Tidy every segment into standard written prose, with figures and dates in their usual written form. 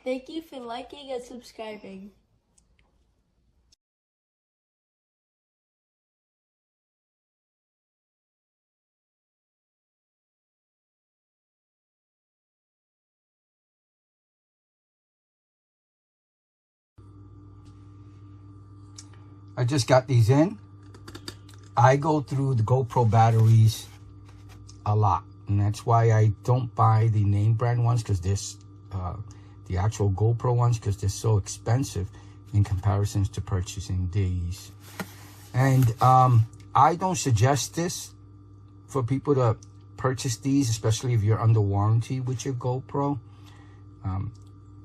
Thank you for liking and subscribing. I just got these in. I go through the GoPro batteries a lot, and that's why I don't buy the name brand ones, because this the actual GoPro ones, because they're so expensive in comparison to purchasing these. And I don't suggest this for people to purchase these, especially if you're under warranty with your GoPro.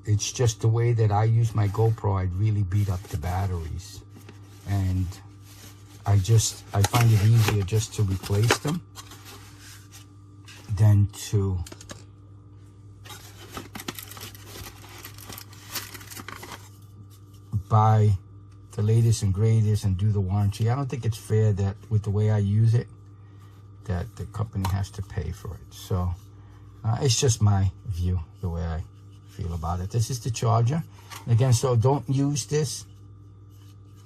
It's just the way that I use my GoPro. I'd really beat up the batteries, and I find it easier just to replace them than to buy the latest and greatest and do the warranty. I don't think it's fair that with the way I use it, that the company has to pay for it. So it's just my view, the way I feel about it. This is the charger. Again, so don't use this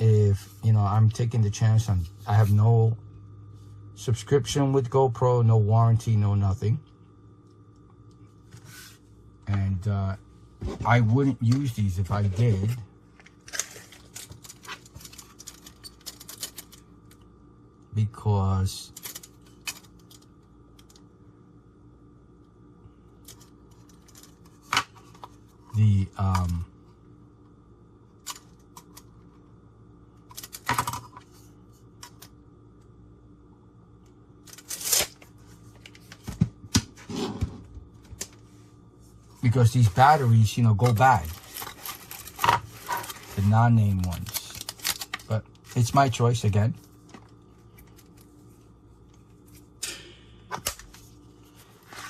if, you know, I'm taking the chance on, I have no subscription with GoPro, no warranty, no nothing. And I wouldn't use these if I did. Because the because these batteries, you know, go bad, the non-name ones. But it's my choice again.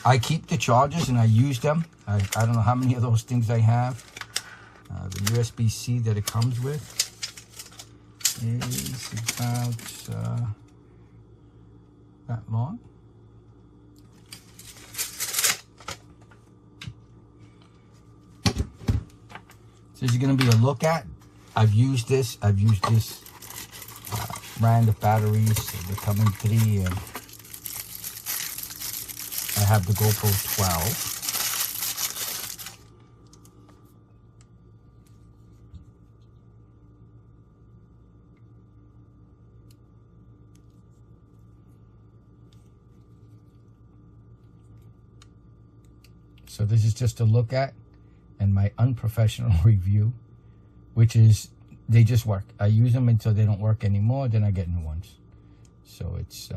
I keep the chargers and I use them. I don't know how many of those things I have. The USB-C that it comes with is about that long. So this is going to be a look at. I've used this brand of batteries. They come in 3, and I have the GoPro 12. So this is just a look at and my unprofessional review, which is they just work. I use them until they don't work anymore, then I get new ones. So it's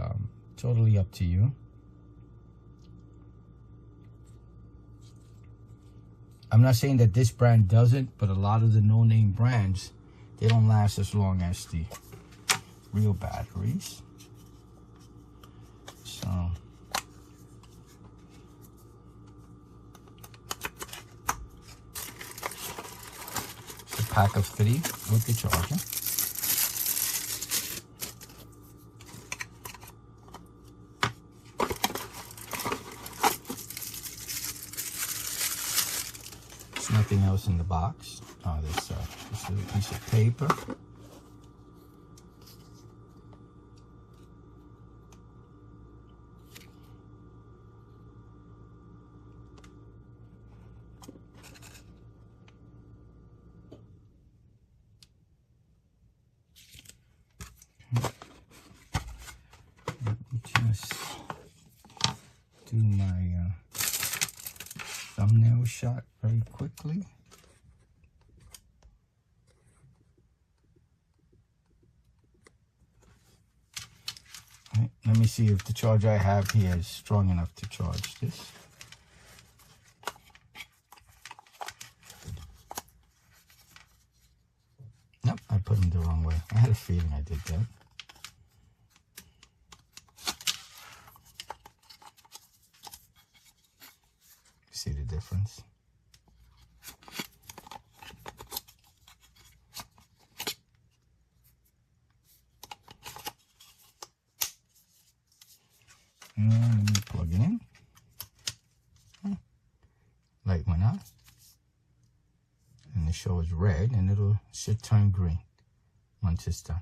totally up to you. I'm not saying that this brand doesn't, but a lot of the no-name brands, they don't last as long as the real batteries. So it's a pack of 3 with the charger. Nothing else in the box. Oh, this is a piece of paper. Let me just do my thumbnail shot very quickly. Right, let me see if the charger I have here is strong enough to charge this. Nope, I put them the wrong way. I had a feeling I did that. See the difference? And let me plug it in. Light went out. show is red, and should turn green once it's done.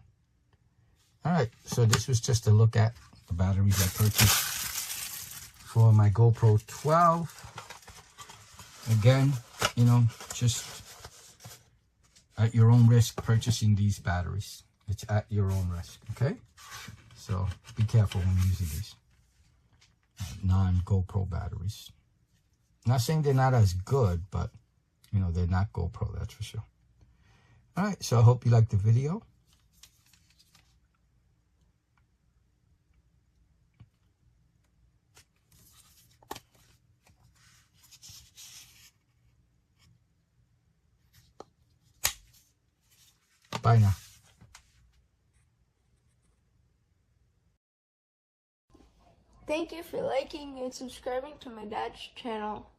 All right, so this was just a look at the batteries I purchased for my GoPro 12. Again, you know, just at your own risk purchasing these batteries. It's at your own risk, okay? So be careful when using these non-GoPro batteries. Not saying they're not as good, but you know, they're not GoPro, that's for sure. All right, so I hope you liked the video. Bye now. Thank you for liking and subscribing to my dad's channel.